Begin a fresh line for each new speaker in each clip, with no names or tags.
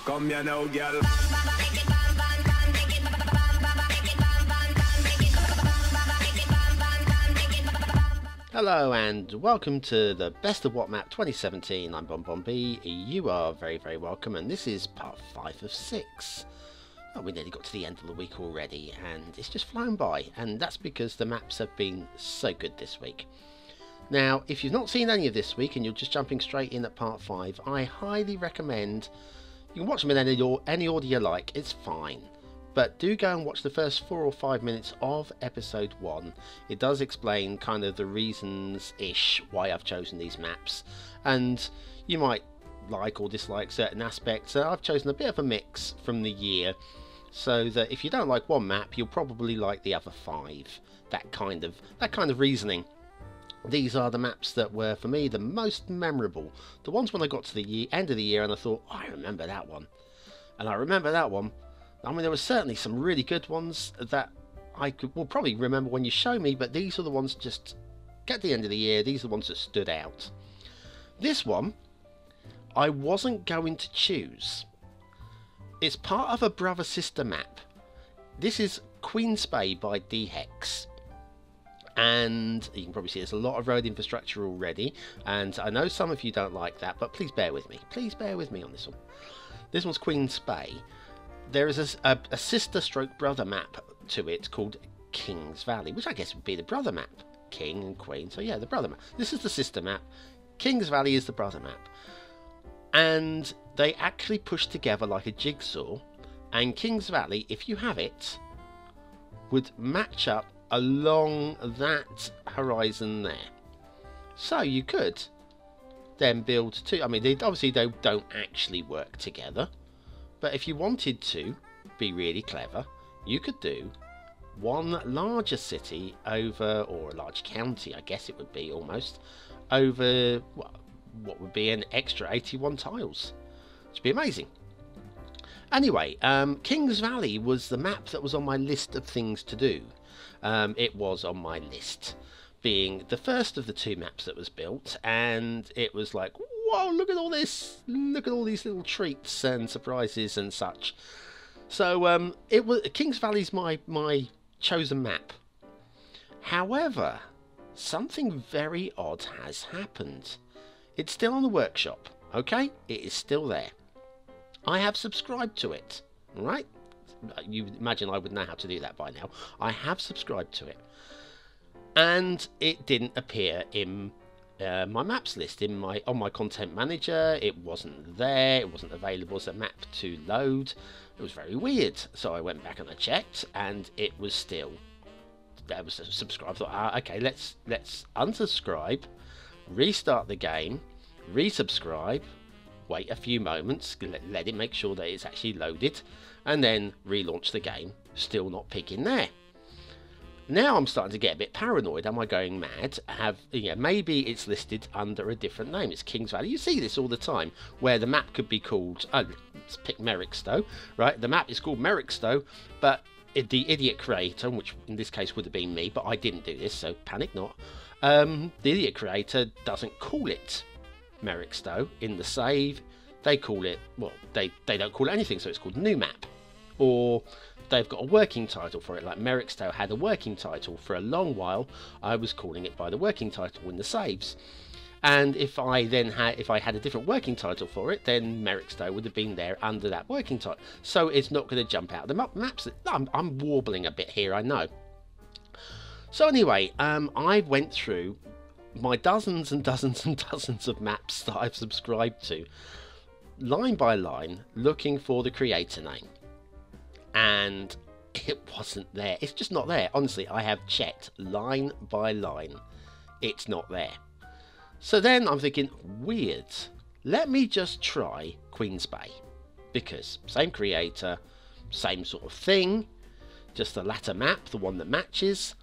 Come here now, girl.
Hello and welcome to the Best of What Map 2017. I'm B. You are very, very welcome, and this is part 5 of 6. Oh, we nearly got to the end of the week already, and it's just flown by, and that's because the maps have been so good this week. Now, if you've not seen any of this week and you're just jumping straight in at part 5, I highly recommend you can watch them in any order you like. It's fine. But do go and watch the first 4 or 5 minutes of episode 1. It does explain kind of the reasons-ish why I've chosen these maps. And you might like or dislike certain aspects. So I've chosen a bit of a mix from the year, so that if you don't like one map, you'll probably like the other 5. That kind of reasoning. These are the maps that were, for me, the most memorable. The ones when I got to the end of the year and I thought, oh, I remember that one. And I remember that one. I mean, there were certainly some really good ones that will probably remember when you show me, but these are the ones just get to the end of the year. These are the ones that stood out. This one, I wasn't going to choose. It's part of a brother-sister map. This is Queen's Bay by deehex. And you can probably see there's a lot of road infrastructure already. And I know some of you don't like that, but please bear with me. Please bear with me on this one. This one's Queen's Bay. There is a sister-stroke-brother map to it called King's Valley, which I guess would be the brother map. King and Queen, so yeah, the brother map. This is the sister map. King's Valley is the brother map. And they actually push together like a jigsaw. And King's Valley, if you have it, would match up along that horizon there. So you could then build two. I mean, they don't actually work together. But if you wanted to be really clever, you could do one larger city over, or a large county, I guess it would be almost, over what would be an extra 81 tiles. Which would be amazing. Anyway, King's Valley was the map that was on my list of things to do. It was on my list, being the first of the 2 maps that was built, and it was like, whoa, look at all this, look at all these little treats and surprises and such. So it was King's Valley's my chosen map. However, something very odd has happened. It's still on the workshop, okay? It is still there. I have subscribed to it, right? You imagine I would know how to do that by now. I have subscribed to it, and it didn't appear in my maps list on my content manager. It wasn't there. It wasn't available as a map to load. It was very weird. So I went back and I checked, and it was still there. Was subscribed. I thought, okay, let's unsubscribe, restart the game, resubscribe, wait a few moments, let it make sure that it's actually loaded, and then relaunch the game. Still not picking there. Now I'm starting to get a bit paranoid. Am I going mad? Maybe it's listed under a different name. It's King's Valley. You see this all the time, where the map could be called, let's pick Merrickstowe, right? The map is called Merrickstowe, but the idiot creator, which in this case would have been me, but I didn't do this, so panic not. The idiot creator doesn't call it Merrickstowe in the save. They call it, well, they don't call it anything, so it's called New Map. Or they've got a working title for it, like Merrickstowe had a working title. For a long while, I was calling it by the working title in the saves. And if I had a different working title for it, then Merrickstowe would have been there under that working title. So it's not going to jump out of the maps. I'm warbling a bit here, I know. So anyway, I went through my dozens and dozens and dozens of maps that I've subscribed to, line by line, looking for the creator name. And it wasn't there. It's just not there. Honestly, I have checked line by line. It's not there. So then I'm thinking, weird. Let me just try Queen's Bay. Because same creator, same sort of thing. Just the latter map, the one that matches.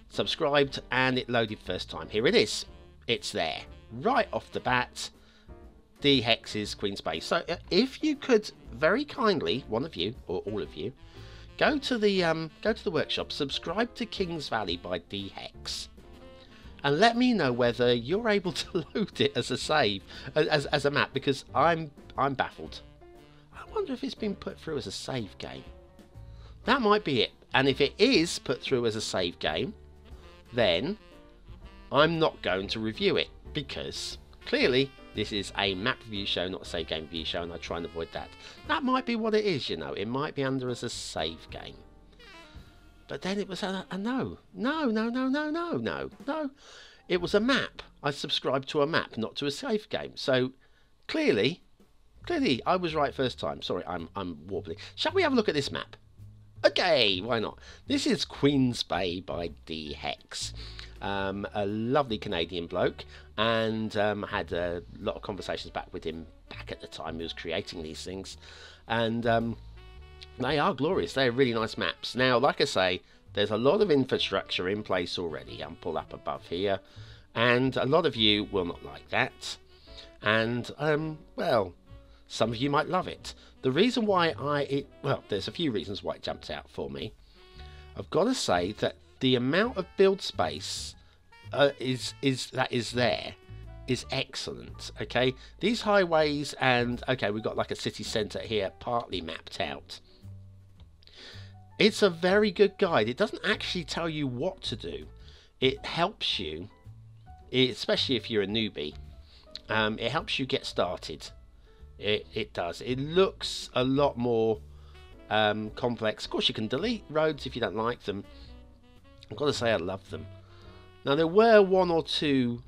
Subscribed, and it loaded first time. Here it is. It's there. Right off the bat. deehex's Queen's Bay. So if you could very kindly, one of you or all of you, go to the workshop, subscribe to King's Valley by deehex, and let me know whether you're able to load it as a save, as a map, because I'm baffled. I wonder if it's been put through as a save game. That might be it. And if it is put through as a save game, then I'm not going to review it, because clearly this is a map review show, not a save game review show, and I try and avoid that. That might be what it is, you know. It might be under as a save game. But then it was a no. No. It was a map. I subscribed to a map, not to a save game. So clearly I was right first time. Sorry, I'm warbly. Shall we have a look at this map? Okay, why not? This is Queen's Bay by deehex. A lovely Canadian bloke, and had a lot of conversations back with him back at the time he was creating these things, and they are glorious. They're really nice maps. Now, like I say, there's a lot of infrastructure in place already. I'll pull up above here, and a lot of you will not like that, and well, some of you might love it. The reason why well, there's a few reasons why it jumps out for me. I've got to say that the amount of build space that is there is excellent. Okay, these highways, and okay, we've got like a city centre here partly mapped out. It's a very good guide. It doesn't actually tell you what to do. It helps you, especially if you're a newbie. It helps you get started. It does. It looks a lot more complex. Of course, you can delete roads if you don't like them. I've got to say I love them. Now, there were one or two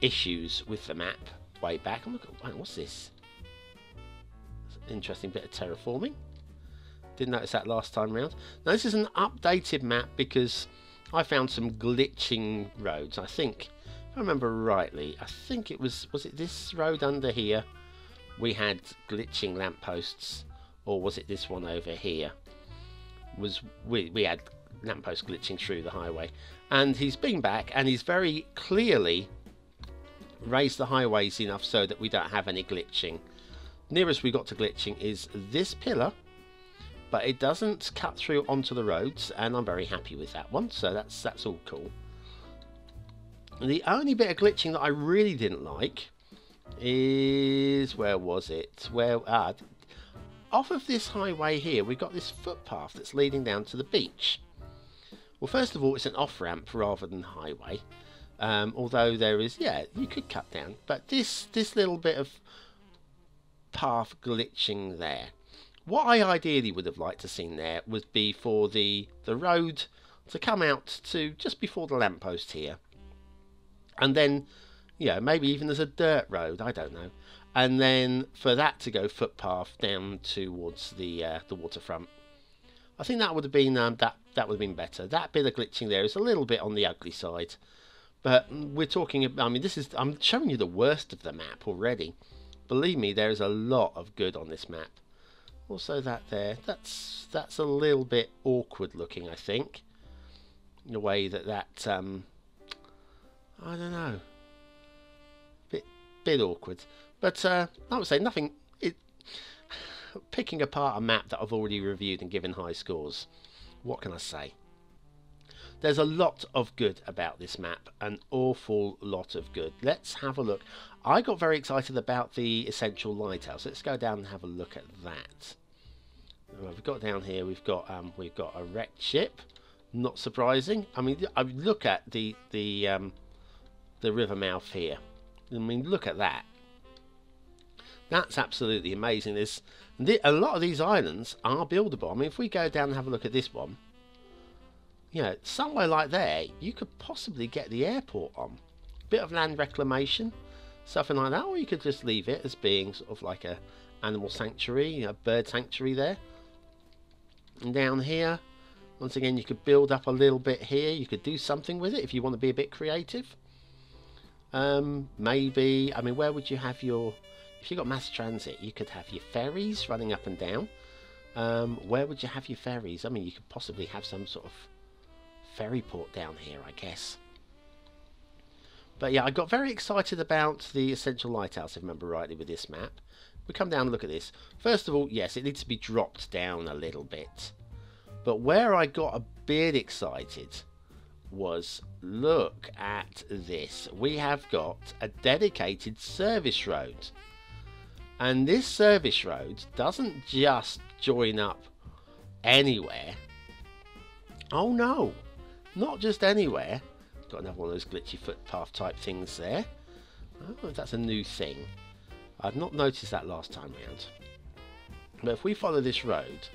issues with the map way back. Oh, look, what's this? An interesting bit of terraforming. Didn't notice that last time round. Now, this is an updated map because I found some glitching roads. I think, if I remember rightly, I think it was it this road under here? We had glitching lampposts, or was it this one over here? We had lampposts glitching through the highway, and he's been back and he's very clearly raised the highways enough so that we don't have any glitching. Nearest we got to glitching is this pillar, but it doesn't cut through onto the roads, and I'm very happy with that one. So that's all cool. The only bit of glitching that I really didn't like is, where was it? Off of this highway here, we've got this footpath that's leading down to the beach. Well, first of all, it's an off-ramp rather than highway. Although there is, yeah, you could cut down. But this little bit of path glitching there. What I ideally would have liked to seen there would be for the road to come out to just before the lamppost here. And then, yeah, maybe even there's a dirt road, I don't know. And then for that to go footpath down towards the waterfront. I think that would have been that would have been better. That bit of glitching there is a little bit on the ugly side. But we're talking about, I mean, I'm showing you the worst of the map already. Believe me, there is a lot of good on this map. Also that there, that's a little bit awkward looking, I think. In a way that I don't know. Bit awkward. But I would say nothing. Picking apart a map that I've already reviewed and given high scores. What can I say? There's a lot of good about this map. An awful lot of good. Let's have a look. I got very excited about the Essential Lighthouse. Let's go down and have a look at that. We've got down here, we've got a wrecked ship. Not surprising. I mean, look at the river mouth here. I mean, look at that. That's absolutely amazing. A lot of these islands are buildable. I mean, if we go down and have a look at this one, you know, somewhere like there, you could possibly get the airport on. Bit of land reclamation, something like that, or you could just leave it as being sort of like a animal sanctuary, you know, bird sanctuary there. And down here, once again, you could build up a little bit here. You could do something with it if you want to be a bit creative. Maybe, I mean, where would you have your... If you've got mass transit, you could have your ferries running up and down. Where would you have your ferries? I mean, you could possibly have some sort of ferry port down here, I guess. But yeah, I got very excited about the Essential Lighthouse, if I remember rightly, with this map. We come down and look at this. First of all, yes, it needs to be dropped down a little bit. But where I got a bit excited was, look at this. We have got a dedicated service road. And this service road doesn't just join up anywhere. Oh no, not just anywhere. Got another one of those glitchy footpath type things there. Oh, that's a new thing. I've not noticed that last time round. But if we follow this road,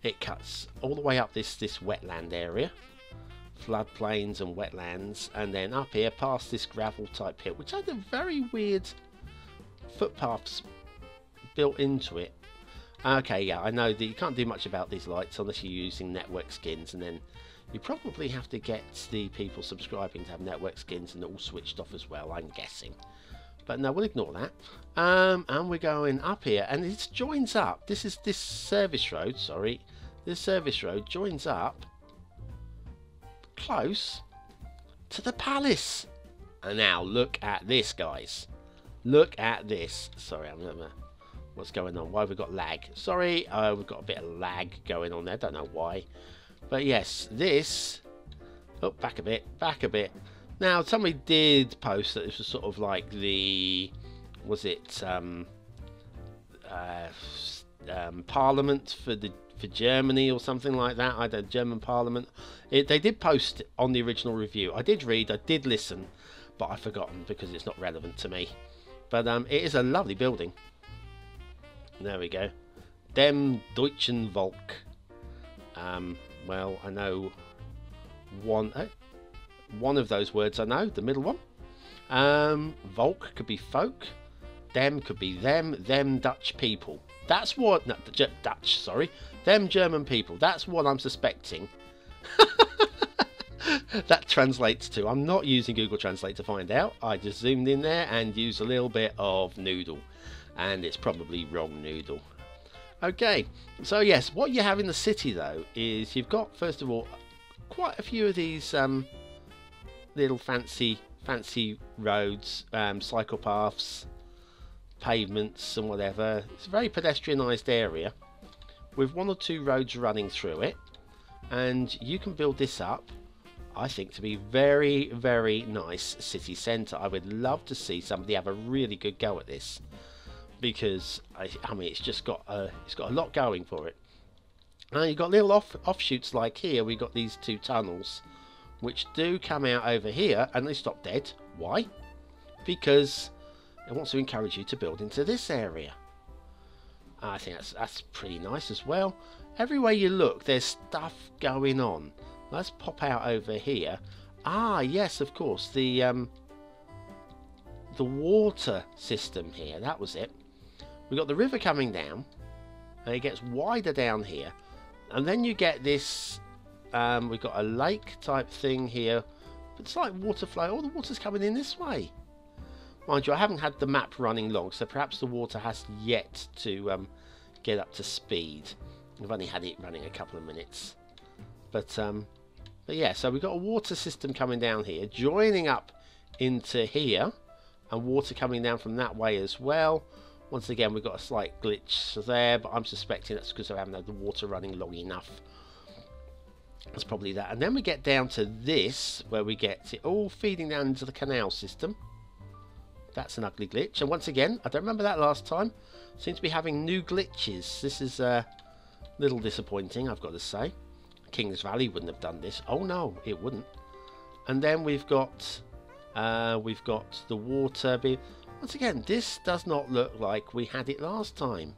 it cuts all the way up this wetland area, floodplains and wetlands, and then up here past this gravel type pit, which had a very weird footpaths built into it. Okay, yeah, I know that you can't do much about these lights unless you're using network skins, and then you probably have to get the people subscribing to have network skins and all switched off as well, I'm guessing. But no, we'll ignore that. And we're going up here, and it joins up. This service road, sorry. This service road joins up close to the palace. And now look at this, guys. Look at this. Sorry, what's going on? Why have we got lag? Sorry, we've got a bit of lag going on there. Don't know why. But yes, this... Oh, back a bit, back a bit. Now, somebody did post that this was sort of like the... Was it... Parliament for Germany or something like that. I don't know, German Parliament. They did post on the original review. I did read, I did listen, but I've forgotten because it's not relevant to me. But it is a lovely building. There we go. Dem Deutschen Volk. Well, I know one of those words I know, the middle one. Volk could be folk. Dem could be them Dutch people. That's what... No, Dutch, sorry. Them German people. That's what I'm suspecting. That translates to... I'm not using Google Translate to find out. I just zoomed in there and used a little bit of noodle. And it's probably wrong noodle. Okay, so yes, what you have in the city though is you've got, first of all, quite a few of these little fancy roads, cycle paths, pavements and whatever. It's a very pedestrianised area with one or two roads running through it, and you can build this up, I think, to be very, very nice city centre. I would love to see somebody have a really good go at this, because I mean, it's just got a lot going for it. And you've got little offshoots like here. We've got these two tunnels which do come out over here, and they stop dead. Why? Because it wants to encourage you to build into this area. I think that's pretty nice as well. Everywhere you look, there's stuff going on. Let's pop out over here. Ah, yes, of course, the water system here. That was it. We've got the river coming down, and it gets wider down here, and then you get this. We've got a lake type thing here. It's like water flow. All the water's coming in this way. Mind you, I haven't had the map running long, so perhaps the water has yet to get up to speed. I've only had it running a couple of minutes. But yeah, so we've got a water system coming down here, joining up into here, and water coming down from that way as well. Once again, we've got a slight glitch there, but I'm suspecting that's because I haven't had the water running long enough. That's probably that. And then we get down to this, where we get it all feeding down into the canal system. That's an ugly glitch. And once again, I don't remember that last time. Seems to be having new glitches. This is a little disappointing, I've got to say. Kings Valley wouldn't have done this. Oh no, it wouldn't. And then we've got the water being... Once again, this does not look like we had it last time.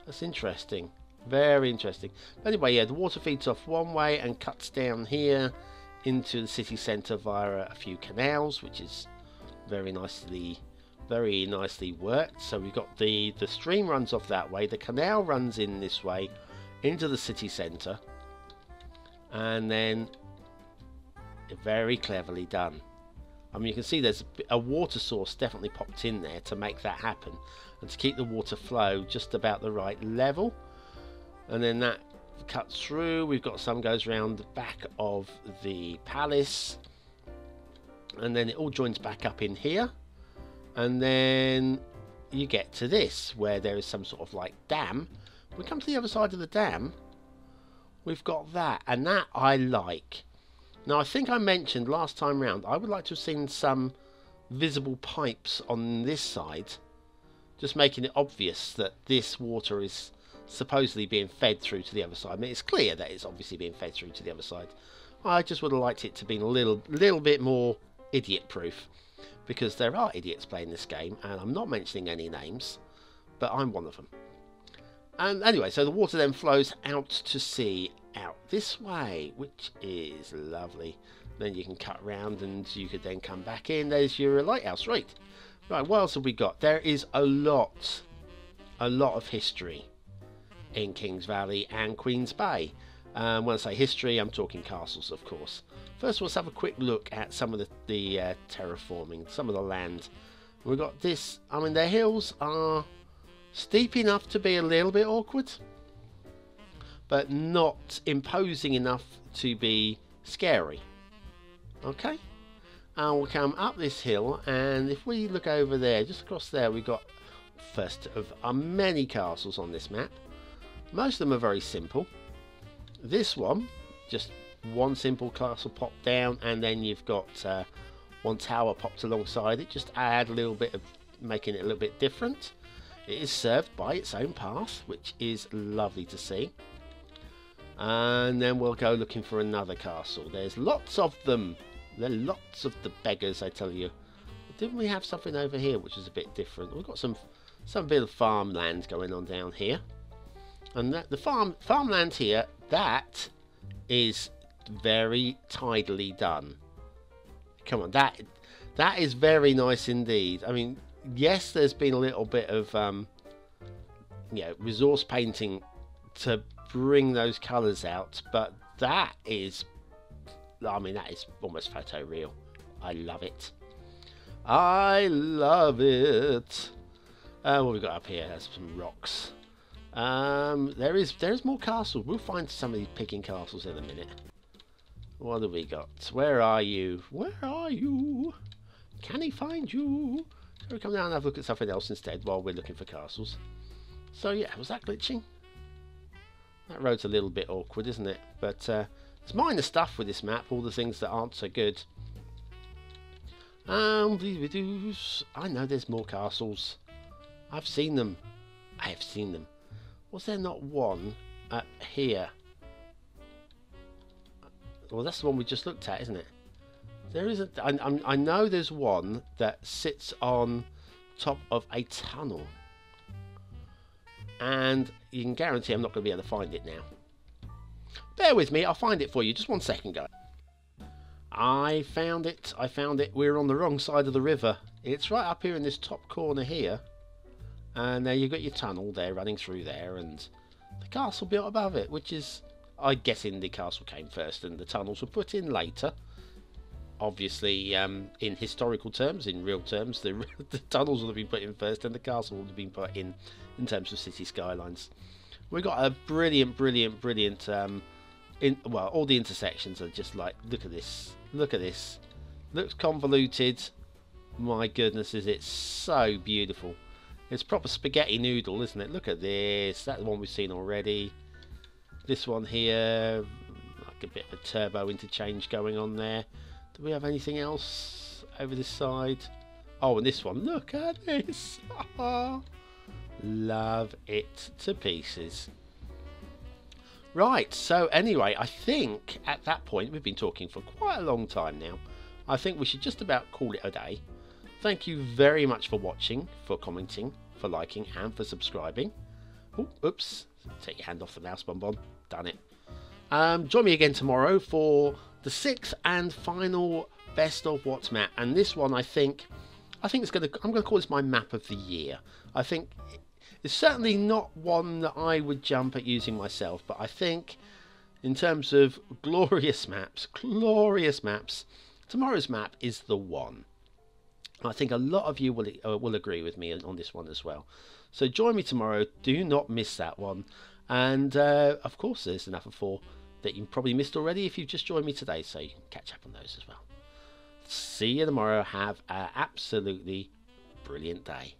That's interesting. Very interesting. But anyway, yeah, the water feeds off one way and cuts down here into the city centre via a few canals, which is very nicely worked. So we've got the stream runs off that way, the canal runs in this way into the city centre, and then very cleverly done. I mean, you can see there's a water source definitely popped in there to make that happen, and to keep the water flow just about the right level. And then that cuts through. We've got some goes around the back of the palace, and then it all joins back up in here. And then you get to this, where there is some sort of like dam. We come to the other side of the dam. We've got that, and that I like. Now, I think I mentioned last time round, I would like to have seen some visible pipes on this side just making it obvious that this water is supposedly being fed through to the other side. I mean, it's clear that it's obviously being fed through to the other side. I just would have liked it to be a little bit more idiot-proof, because there are idiots playing this game, and I'm not mentioning any names, but I'm one of them. And anyway, so the water then flows out to sea, out this way, which is lovely. Then you can cut round and you could then come back in. There's your lighthouse, right? Right, what else have we got? There is a lot of history in Kings Valley and Queen's Bay. When I say history, I'm talking castles, of course. First, let's have a quick look at some of the terraforming, some of the land. We've got this. I mean, the hills are steep enough to be a little bit awkward, but not imposing enough to be scary. Okay, and we'll come up this hill, and if we look over there, just across there, we've got first of many castles on this map. Most of them are very simple. This one, just one simple castle popped down, and then you've got one tower popped alongside it, just add a little bit of making it a little bit different. It is served by its own path, which is lovely to see. And then we'll go looking for another castle. There's lots of them. There are lots of the beggars, I tell you. But didn't we have something over here which is a bit different? We've got some bit of farmland going on down here. And the farmland here, that is very tidily done. Come on, that is very nice indeed. I mean, yes, there's been a little bit of resource painting to bring those colours out, but that is, I mean, that is almost photoreal. I love it. I love it. What have we got up here? There's some rocks. There's more castles. We'll find some of these picking castles in a minute. What have we got? Where are you? Where are you? Can he find you? Shall we come down and have a look at something else instead while we're looking for castles? So yeah, was that glitching? That road's a little bit awkward, isn't it? But it's minor stuff with this map, all the things that aren't so good. I know there's more castles. I've seen them. I have seen them. Was there not one up here? Well, that's the one we just looked at, isn't it? There isn't. I know there's one that sits on top of a tunnel, and you can guarantee I'm not going to be able to find it now. Bear with me, I'll find it for you. Just 1 second, guys. I found it. I found it. We're on the wrong side of the river. It's right up here in this top corner here, and there you've got your tunnel there running through there, and the castle built above it, which is, I'm guessing the castle came first and the tunnels were put in later. Obviously, in historical terms, in real terms, the tunnels would have been put in first and the castle would have been put in terms of city skylines. We've got a brilliant, well, all the intersections are just like, look at this, looks convoluted. My goodness, is it so beautiful. It's proper spaghetti noodle, isn't it? Look at this, that's the one we've seen already. This one here, like a bit of a turbo interchange going on there. Do we have anything else over this side? Oh, and this one, look at this. Love it to pieces. Right, so anyway, I think at that point, we've been talking for quite a long time now. I think we should just about call it a day. Thank you very much for watching, for commenting, for liking, and for subscribing. Oh, oops, take your hand off the mouse, Bonbon. Done it. Join me again tomorrow for the 6th and final best of what map, and this one I think it's I'm gonna call this my map of the year. I think it's certainly not one that I would jump at using myself, but I think in terms of glorious maps, tomorrow's map is the one. I think a lot of you will agree with me on this one as well. So join me tomorrow. Do not miss that one. And of course, there's another 4 that you probably missed already if you've just joined me today, so you can catch up on those as well. See you tomorrow. Have an absolutely brilliant day.